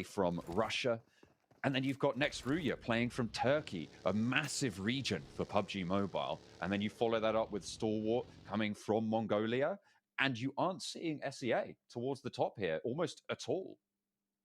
from Russia. And then you've got Nextruya playing from Turkey, a massive region for PUBG Mobile. And then you follow that up with Stalwart coming from Mongolia. And you aren't seeing SEA towards the top here almost at all.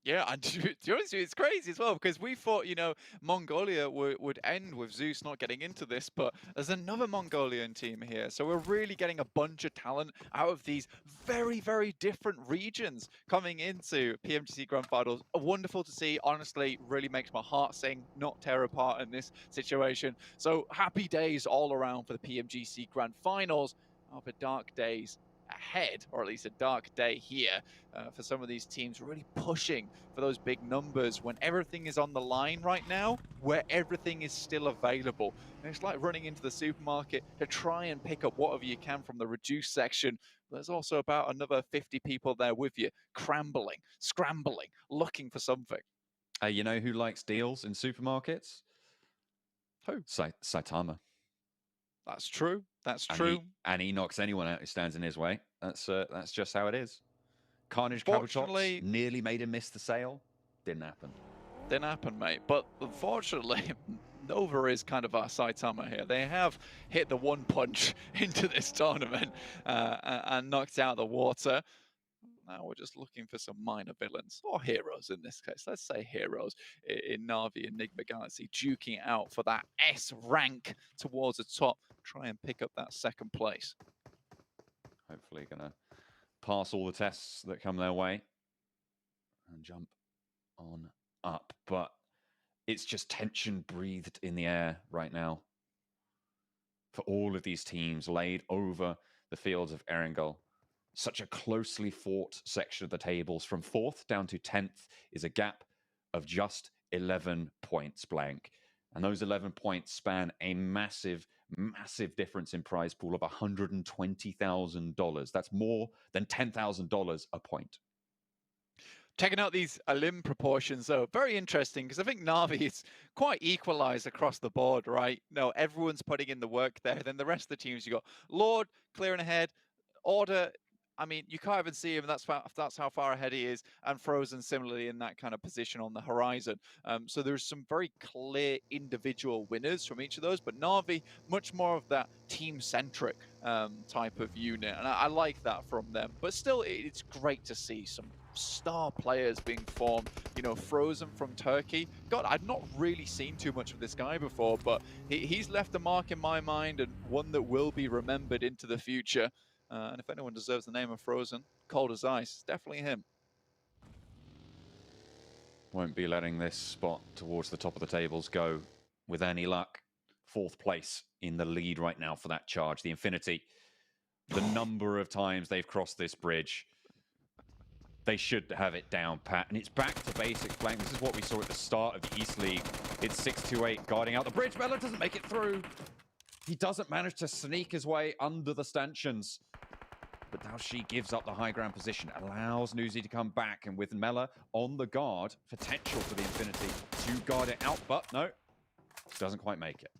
Yeah, and to be honest with you, it's crazy as well because we thought, you know, Mongolia would end with Zeus not getting into this, but there's another Mongolian team here. So we're really getting a bunch of talent out of these very, very different regions coming into PMGC Grand Finals. Wonderful to see. Honestly, really makes my heart sing, not tear apart in this situation. So happy days all around for the PMGC Grand Finals. After dark days ahead, or at least a dark day here for some of these teams, really pushing for those big numbers when everything is on the line right now, where everything is still available. And it's like running into the supermarket to try and pick up whatever you can from the reduced section. There's also about another 50 people there with you, scrambling, looking for something. You know who likes deals in supermarkets? Who? Saitama. That's true. That's And true. he knocks anyone out who stands in his way. That's just how it is. Carnage Cabotox Unfortunately, nearly made him miss the sale. Didn't happen. Didn't happen, mate. But unfortunately, Nova is kind of our Saitama here. They have hit the one punch into this tournament and knocked out the water. Now we're just looking for some minor villains, or heroes in this case. Let's say heroes in Na'Vi Enigma Galaxy, duking out for that S rank towards the top. Try and pick up that second place. Hopefully going to pass all the tests that come their way and jump on up. But it's just tension breathed in the air right now for all of these teams laid over the fields of Erangel. Such a closely fought section of the tables. From 4th down to 10th is a gap of just 11 points blank. And those 11 points span a massive, massive difference in prize pool of $120,000. That's more than $10,000 a point. Checking out these Alim proportions, though, very interesting because I think Na'Vi is quite equalized across the board, right? No, everyone's putting in the work there. Then the rest of the teams, you got Lord clearing ahead, Order. I mean, you can't even see him. That's how far ahead he is, and Frozen similarly in that kind of position on the horizon. So there's some very clear individual winners from each of those, but Na'Vi much more of that team-centric type of unit, and I like that from them. But still, it's great to see some star players being formed. You know, Frozen from Turkey. God, I'd not really seen too much of this guy before, but he's left a mark in my mind and one that will be remembered into the future. And if anyone deserves the name of Frozen, cold as ice, definitely him. Won't be letting this spot towards the top of the tables go with any luck. 4th place in the lead right now for that charge. The Infinity. The number of times they've crossed this bridge. They should have it down pat. And it's back to basics playing. This is what we saw at the start of the East League. It's 6-2-8 guarding out the bridge. Mela doesn't make it through. He doesn't manage to sneak his way under the stanchions. But now she gives up the high ground position, allows Nuzi to come back, and with Mela on the guard, potential for the Infinity to guard it out, but no, doesn't quite make it.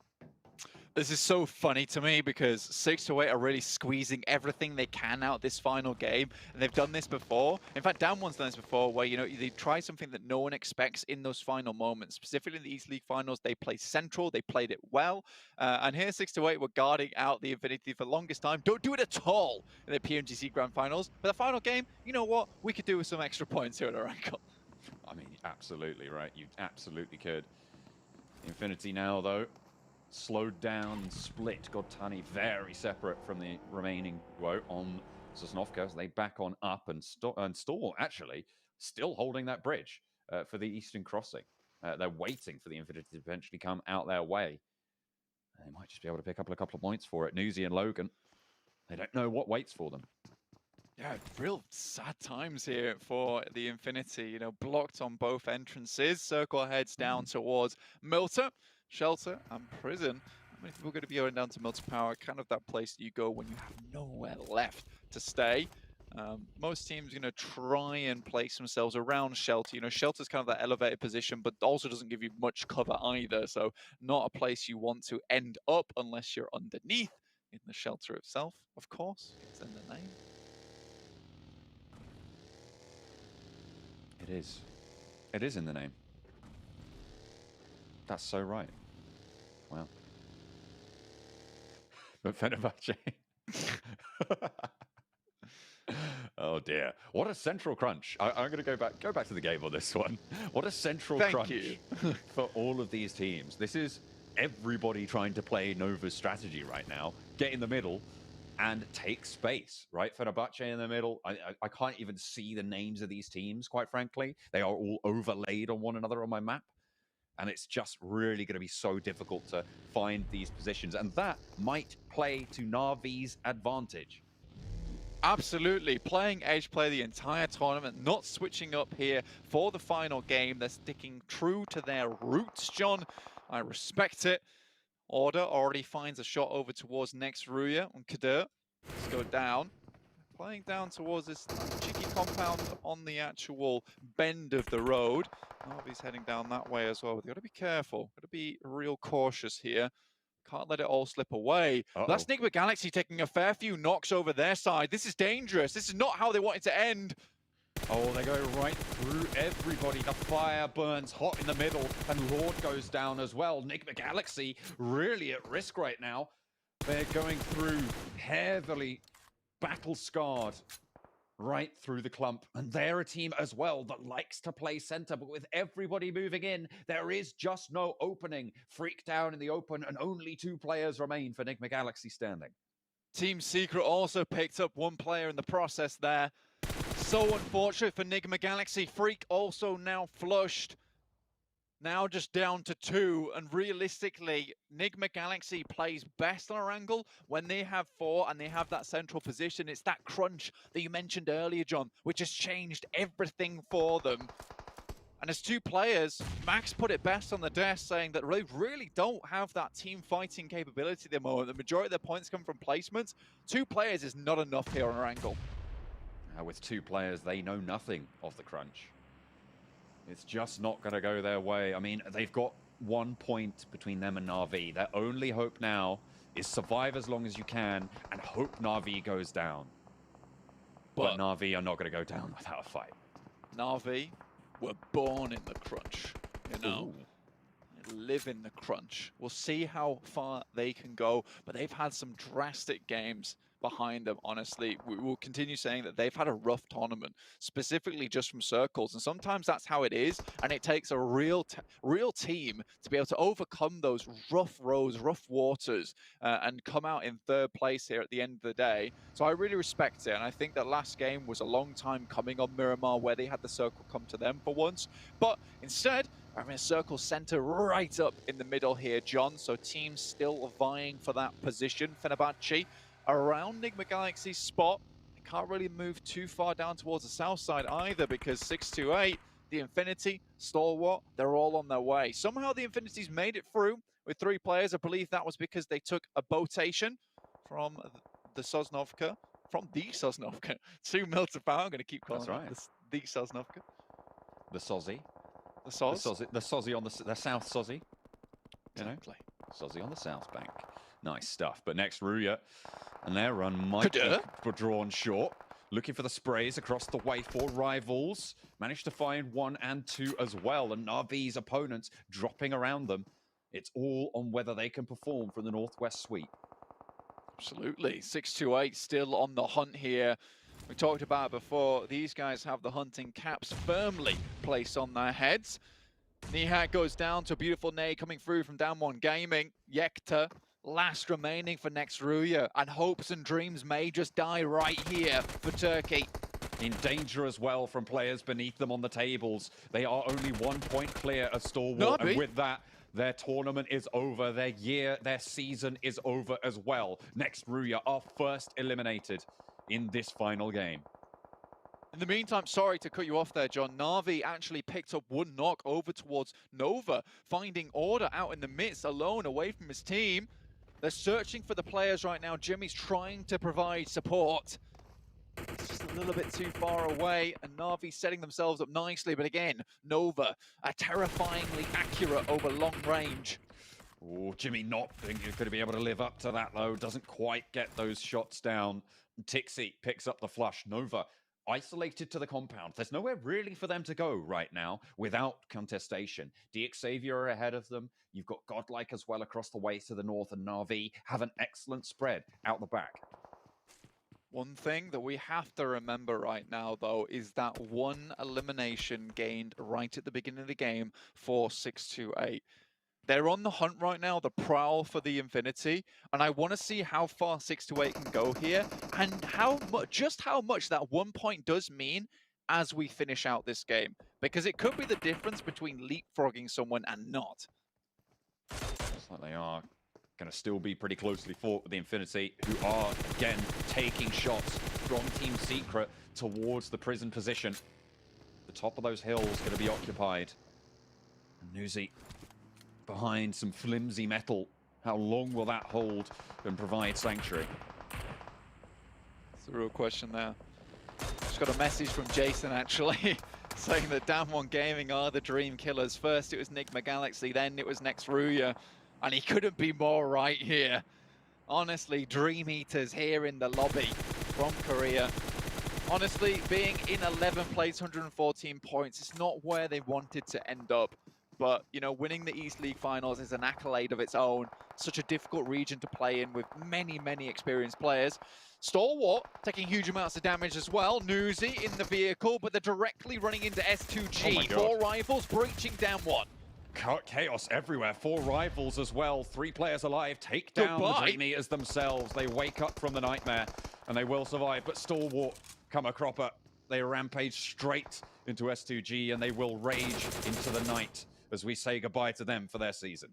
This is so funny to me because 6-8 are really squeezing everything they can out this final game, and they've done this before. In fact, Down1's done this before, where, you know, they try something that no one expects in those final moments. Specifically in the East League finals, they played central, they played it well, and here 6-8 were guarding out the Infinity for the longest time. Don't do it at all in the PMGC Grand Finals. But the final game, you know what? We could do with some extra points here at Oracle. I mean, absolutely right. You absolutely could. Infinity now, though, slowed down and split. Godtani very separate from the remaining duo on Sosnovka. So they back on up, and Storm actually still holding that bridge for the Eastern Crossing. They're waiting for the Infinity to eventually come out their way. They might just be able to pick up a couple of points for it. Nuzi and Logan, they don't know what waits for them. Yeah, real sad times here for the Infinity. You know, blocked on both entrances. Circle heads down towards Milta, Shelter, and Prison. How many people are going to be going down to Milta Power? Kind of that place you go when you have nowhere left to stay. Most teams are going to try and place themselves around Shelter. You know, Shelter's kind of that elevated position, but also doesn't give you much cover either. So not a place you want to end up unless you're underneath in the Shelter itself, of course. It's in the name. It is. It is in the name. That's so right. Wow. But Fenerbahce. Oh dear. What a central crunch. I'm going to go back to the game on this one. What a central crunch you. for all of these teams. This is everybody trying to play Nova's strategy right now. Get in the middle and take space, right? Fenerbahce in the middle. I can't even see the names of these teams, quite frankly. They are all overlaid on one another on my map. And it's just really going to be so difficult to find these positions. And that might play to Na'Vi's advantage. Absolutely. Playing edge play the entire tournament, not switching up here for the final game. They're sticking true to their roots, John. I respect it. Order already finds a shot over towards next Ruya on Kadir. Let's go down. Playing down towards this cheeky compound on the actual bend of the road. Na'Vi's heading down that way as well. But they've got to be careful. Got to be real cautious here. Can't let it all slip away. That's Pmgc taking a fair few knocks over their side. This is dangerous. This is not how they want it to end. Oh, they go right through everybody. The fire burns hot in the middle, and Lord goes down as well. Pmgc really at risk right now. They're going through heavily battle-scarred right through the clump. And they're a team as well that likes to play center, but with everybody moving in, there is just no opening. Freak down in the open, and only 2 players remain for Pmgc standing. Team Secret also picked up 1 player in the process there. So unfortunate for Pmgc. Freak also now flushed. Now just down to 2, and realistically, Pmgc plays best on our angle when they have 4 and they have that central position. It's that crunch that you mentioned earlier, John, which has changed everything for them. And as 2 players, Max put it best on the desk, saying that they really don't have that team fighting capability at the moment. The majority of their points come from placements. 2 players is not enough here on our angle. With 2 players, they know nothing of the crunch. It's just not going to go their way. I mean, they've got 1 point between them and Na'Vi. Their only hope now is survive as long as you can and hope Na'Vi goes down. But Na'Vi are not going to go down without a fight. Na'Vi were born in the crunch, you know. They live in the crunch. We'll see how far they can go, but they've had some drastic games behind them, honestly. We will continue saying that they've had a rough tournament, specifically just from circles, and sometimes that's how it is, and it takes a real team to be able to overcome those rough roads, rough waters, and come out in 3rd place here at the end of the day. So I really respect it, and I think that last game was a long time coming on Miramar, where they had the circle come to them for once, but instead, having a circle center right up in the middle here, John, so teams still vying for that position. Fenerbahce around Pmgc's spot. They can't really move too far down towards the south side either, because 628, the Infinity, Stalwart, they're all on their way. Somehow the Infinity's made it through with 3 players. I believe that was because they took a botation from the Sosnovka, to 2 mil to power. I'm going to keep calling it the Sosnovka. The Sozzy. The Soz? The Sozzy on the South Sozzy. Exactly. Sozzy on the South Bank. Nice stuff. But next, Ruya, and their run might be drawn short. Looking for the sprays across the way for rivals. Managed to find 1 and 2 as well. And Na'Vi's opponents dropping around them. It's all on whether they can perform from the Northwest sweep. Absolutely. 628 still on the hunt here. We talked about it before. These guys have the hunting caps firmly placed on their heads. Nihat goes down to a beautiful nade coming through from Down 1 Gaming. Yekta, last remaining for next Ruya. And hopes and dreams may just die right here for Turkey. In danger as well from players beneath them on the tables. They are only 1 point clear of Stalwart. And with that, their tournament is over. Their season is over as well. Next Ruya are first eliminated in this final game. In the meantime, sorry to cut you off there, John. Na'Vi actually picked up 1 knock over towards Nova, finding Order out in the midst, alone, away from his team. They're searching for the players right now. Jimmy's trying to provide support. It's just a little bit too far away, and Na'Vi setting themselves up nicely. But again, Nova are terrifyingly accurate over long range. Oh, Jimmy not thinking he's going to be able to live up to that, though. Doesn't quite get those shots down. Tixi picks up the flush. Nova isolated to the compound. There's nowhere really for them to go right now without contestation. DXavier are ahead of them. You've got Godlike as well across the way to the north, and Na'Vi have an excellent spread out the back. One thing that we have to remember right now, though, is that one elimination gained right at the beginning of the game for 628. They're on the hunt right now, the prowl for the Infinity, and I want to see how far 628 can go here, and just how much that 1 point does mean as we finish out this game, because it could be the difference between leapfrogging someone and not. Looks like they are going to still be pretty closely fought with the Infinity, who are, again, taking shots from Team Secret towards the prison position. The top of those hills going to be occupied. And Nuzi behind some flimsy metal. How long will that hold and provide sanctuary? That's a real question there. Just got a message from Jason, actually, saying that Damwon Gaming are the dream killers. First it was Nigma Galaxy, then it was Nextruya, and he couldn't be more right here. Honestly, Dream Eaters here in the lobby from Korea. Honestly, being in 11th place, 114 points, it's not where they wanted to end up. But, you know, winning the East League Finals is an accolade of its own. Such a difficult region to play in with many, many experienced players. Stalwart taking huge amounts of damage as well. Nuzi in the vehicle, but they're directly running into S2G. Oh 4 rivals breaching down 1. Chaos everywhere. 4 rivals as well. 3 players alive. Take down the Dream Eaters themselves. They wake up from the nightmare, and they will survive. But Stalwart come a cropper. They rampage straight into S2G, and they will rage into the night as we say goodbye to them for their season.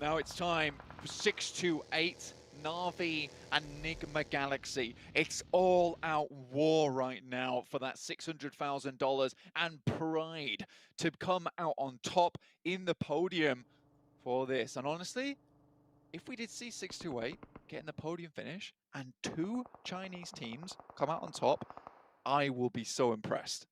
Now it's time for 628, Na'Vi and Nigma Galaxy. It's all out war right now for that $600,000 and pride to come out on top in the podium for this. And honestly, if we did see 628 getting the podium finish and 2 Chinese teams come out on top, I will be so impressed.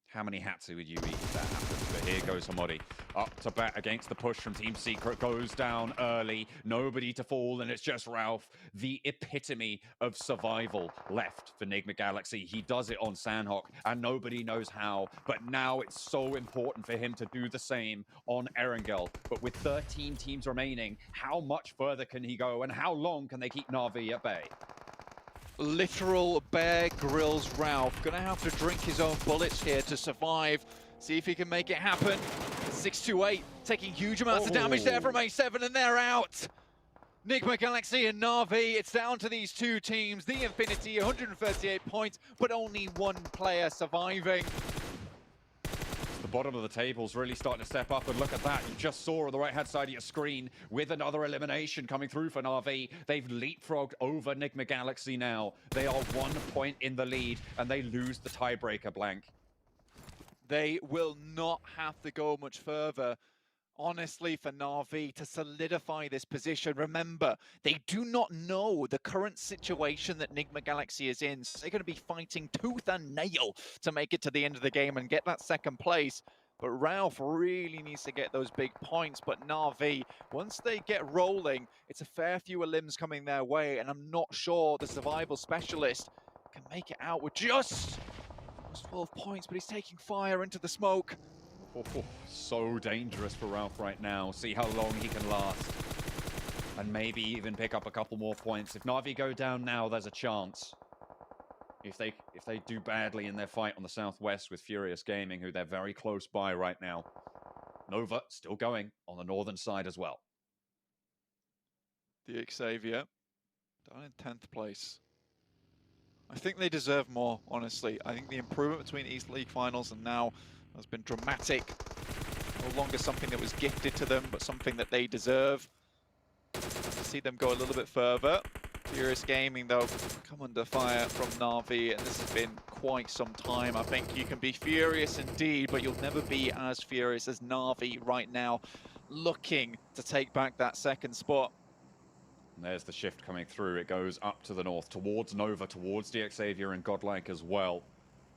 How many Hatsu would you eat if that happens? But here goes Hamodi. Up to bat against the push from Team Secret. Goes down early. Nobody to fall, and it's just Ralph. The epitome of survival left for Nigma Galaxy. He does it on Sandhawk, and nobody knows how. But now it's so important for him to do the same on Erangel. But with 13 teams remaining, how much further can he go, and how long can they keep Na'Vi at bay? Literal Bear Grylls Ralph. Gonna have to drink his own bullets here to survive. See if he can make it happen. 628 taking huge amounts of damage there from A7, and they're out. Nigma Galaxy and Na'Vi, it's down to these 2 teams. The Infinity, 138 points, but only 1 player surviving. The bottom of the table's really starting to step up, and look at that. You just saw on the right-hand side of your screen with another elimination coming through for Na'Vi. They've leapfrogged over Nigma Galaxy now. They are 1 point in the lead, and they lose the tiebreaker, Blank. They will not have to go much further, honestly, for Na'Vi to solidify this position. Remember, they do not know the current situation that Nigma Galaxy is in, so they're going to be fighting tooth and nail to make it to the end of the game and get that 2nd place. But Ralph really needs to get those big points. But Na'Vi, once they get rolling, it's a fair few limbs coming their way, and I'm not sure the survival specialist can make it out with just 12 points, but he's taking fire into the smoke. So dangerous for Ralph right now. See how long he can last. And maybe even pick up a couple more points. If Na'Vi go down now, there's a chance. If they do badly in their fight on the southwest with Furious Gaming, who they're very close by right now. Nova still going on the northern side as well. DXavier down in 10th place. I think they deserve more, honestly. I think the improvement between East League Finals and now has been dramatic. No longer something that was gifted to them, but something that they deserve. See them go a little bit further. Furious Gaming, though, come under fire from Na'Vi, and this has been quite some time. I think you can be furious indeed, but you'll never be as furious as Na'Vi right now, looking to take back that 2nd spot. And there's the shift coming through. It goes up to the north, towards Nova, towards DXavier and Godlike as well.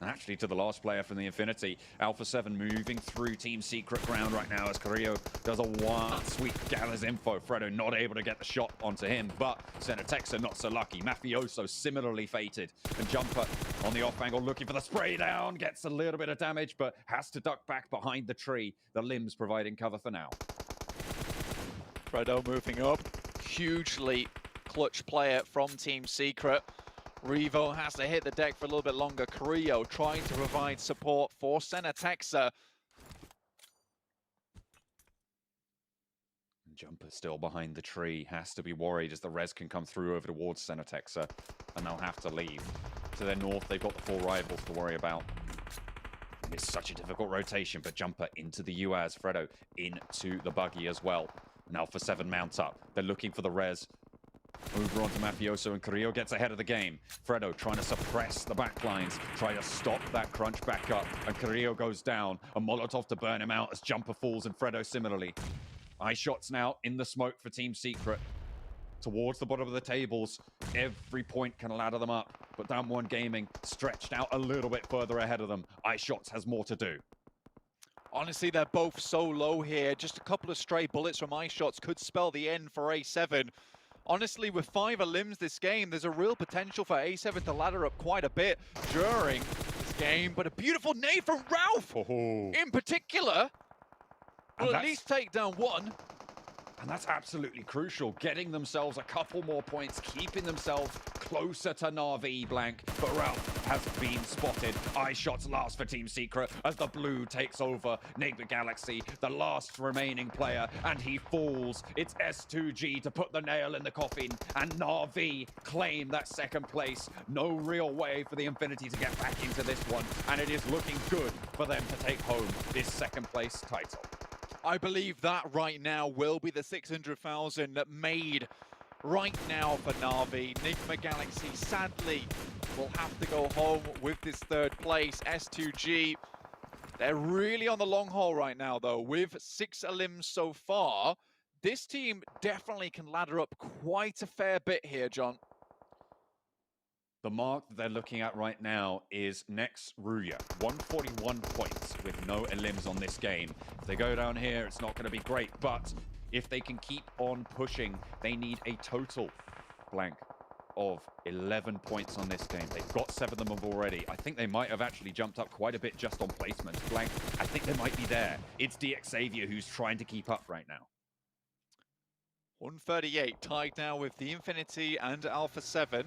And actually to the last player from the Infinity. Alpha 7 moving through Team Secret ground right now as Carrillo does a wild sweep, gathers info. Fredo not able to get the shot onto him, but Senatexa not so lucky. Mafioso similarly fated. And Jumper on the off angle looking for the spray down. Gets a little bit of damage, but has to duck back behind the tree. The limbs providing cover for now. Fredo moving up. Hugely clutch player from Team Secret. Revo has to hit the deck for a little bit longer. Carrillo trying to provide support for Senatexa. Jumper still behind the tree. Has to be worried as the res can come through over towards Senatexa. And they'll have to leave. To their north, they've got the 4 rivals to worry about. It's such a difficult rotation, but Jumper into the UAZ. Fredo into the buggy as well. And Alpha 7 mounts up. They're looking for the res. Over onto Mafioso, and Carrillo gets ahead of the game. Fredo trying to suppress the backlines, try to stop that crunch back up, and Carrillo goes down. A Molotov to burn him out as Jumper falls, and Fredo similarly. Eye shots now in the smoke for Team Secret. Towards the bottom of the tables, every point can ladder them up, but Damwon Gaming stretched out a little bit further ahead of them. Eye shots has more to do. Honestly, they're both so low here. Just a couple of stray bullets from Eye shots could spell the end for A7. Honestly, with 5 limbs this game, there's a real potential for A7 to ladder up quite a bit during this game. But a beautiful nade from Ralph, in particular, will at least take down 1. And that's absolutely crucial, getting themselves a couple more points, keeping themselves closer to Na'Vi blank. But Ralph has been spotted. Eye shots last for Team Secret as the blue takes over. Nigma Galaxy, the last remaining player, and he falls. It's S2G to put the nail in the coffin, and Na'Vi claim that second place. No real way for the Infinity to get back into this one, and it is looking good for them to take home this second place title. I believe that right now will be the 600,000 made right now for Na'Vi. Nigma Galaxy, sadly, will have to go home with this 3rd place. S2G, they're really on the long haul right now, though. With 6 limbs so far, this team definitely can ladder up quite a fair bit here, John. The mark that they're looking at right now is next Ruya. 141 points with no elims on this game. If they go down here, it's not going to be great, but if they can keep on pushing, they need a total blank of 11 points on this game. They've got 7 of them already. I think they might have actually jumped up quite a bit just on placements. Blank, I think they might be there. It's DXavier who's trying to keep up right now. 138 tied now with the Infinity and Alpha 7.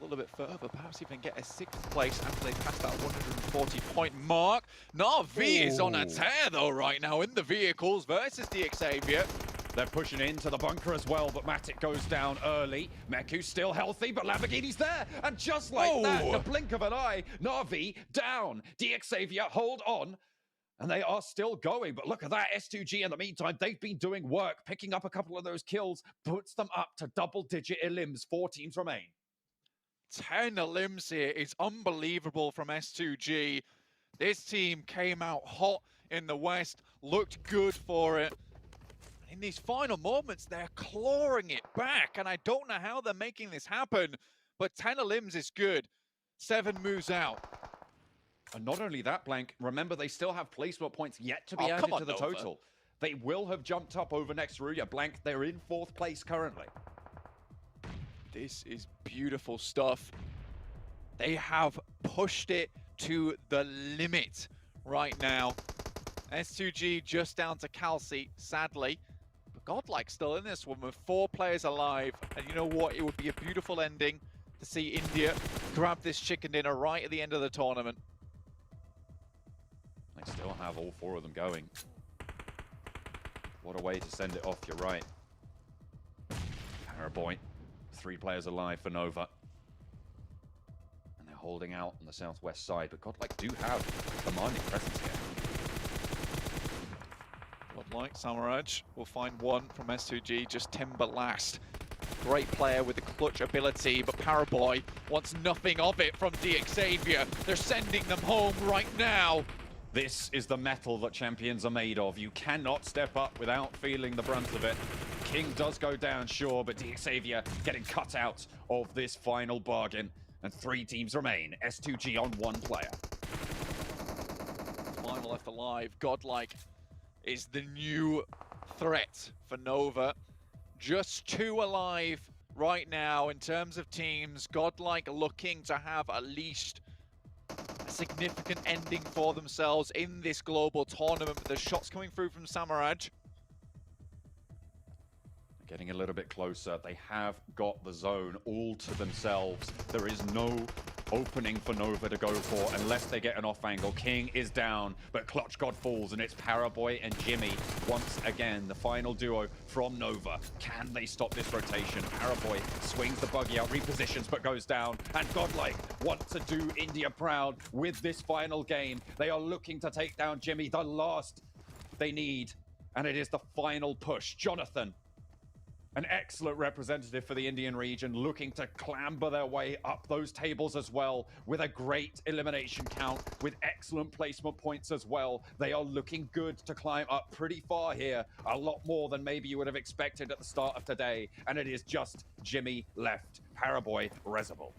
A little bit further, perhaps even get a 6th place after they pass that 140-point mark. Na'Vi is on a tear, though, right now in the vehicles versus DXavier. They're pushing into the bunker as well, but Matic goes down early. Meku's still healthy, but Lamborghini's there. And just like that, in the blink of an eye, Na'Vi down. DXavier, hold on. And they are still going, but look at that, S2G in the meantime, they've been doing work. Picking up a couple of those kills puts them up to double-digit elims. 4 teams remain. 10 limbs here is unbelievable from S2G. This team came out hot in the West, looked good for it. In these final moments, they're clawing it back, and I don't know how they're making this happen, but 10 limbs is good. 7 moves out. And not only that, Blank, remember they still have placement points yet to be added to the total. They will have jumped up over next Ruya. Blank, they're in 4th place currently. This is beautiful stuff. They have pushed it to the limit right now. S2G just down to Calci, sadly. But Godlike still in this one with 4 players alive. And you know what? It would be a beautiful ending to see India grab this chicken dinner right at the end of the tournament. They still have all 4 of them going. What a way to send it off, you're right. Paraboy. 3 players alive for Nova. And they're holding out on the southwest side, but Godlike do have a commanding presence here. Godlike, Samaraj will find 1 from S2G, just Timber last. Great player with the clutch ability, but Paraboy wants nothing of it from DXavier. They're sending them home right now. This is the metal that champions are made of. You cannot step up without feeling the brunt of it. King does go down, sure, but DXavier getting cut out of this final bargain. And 3 teams remain. S2G on 1 player. Final left alive. Godlike is the new threat for Nova. Just 2 alive right now in terms of teams. Godlike looking to have at least a significant ending for themselves in this global tournament. But the shots coming through from Samaraj. Getting a little bit closer. They have got the zone all to themselves. There is no opening for Nova to go for unless they get an off angle. King is down, but Clutch God falls, and it's Paraboy and Jimmy once again, the final duo from Nova. Can they stop this rotation? Paraboy swings the buggy out, repositions, but goes down, and Godlike want to do India proud with this final game. They are looking to take down Jimmy, the last they need, and it is the final push. Jonathan, an excellent representative for the Indian region, looking to clamber their way up those tables as well, with a great elimination count, with excellent placement points as well. They are looking good to climb up pretty far here, a lot more than maybe you would have expected at the start of today, and it is just Jimmy left. Paraboy, Reservoir.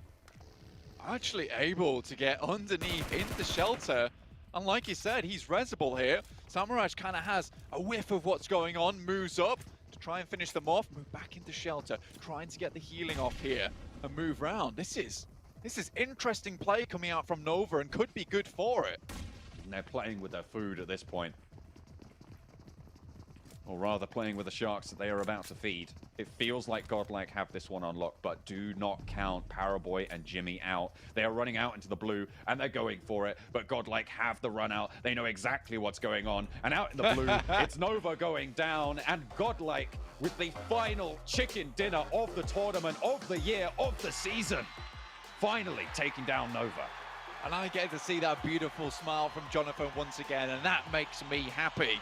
Actually able to get underneath in the shelter. And like you said, he's Reservoir here. Samaraj kind of has a whiff of what's going on, moves up to try and finish them off, move back into shelter, trying to get the healing off here and move round. This is interesting play coming out from Nova and could be good for it. And they're playing with their food at this point. Or rather, playing with the sharks that they are about to feed. It feels like Godlike have this one unlocked, but do not count Paraboy and Jimmy out. They are running out into the blue, and they're going for it, but Godlike have the run out. They know exactly what's going on, and out in the blue, it's Nova going down, and Godlike with the final chicken dinner of the tournament, of the year, of the season, finally taking down Nova. And I get to see that beautiful smile from Jonathan once again, and that makes me happy.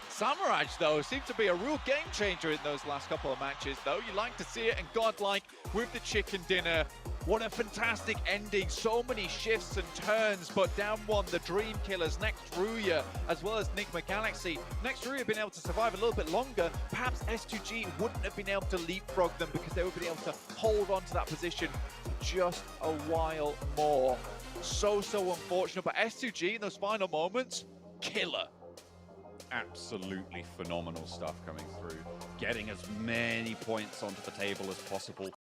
Samaraj, though, seems to be a real game changer in those last couple of matches, though. You like to see it, and Godlike with the chicken dinner. What a fantastic ending. So many shifts and turns, but down one, the Dream Killers, next Ruya, as well as Nigma Galaxy. Next Ruya been able to survive a little bit longer. Perhaps S2G wouldn't have been able to leapfrog them because they would have been able to hold on to that position for just a while more. So unfortunate, but S2G in those final moments, killer. Absolutely phenomenal stuff coming through. Getting as many points onto the table as possible.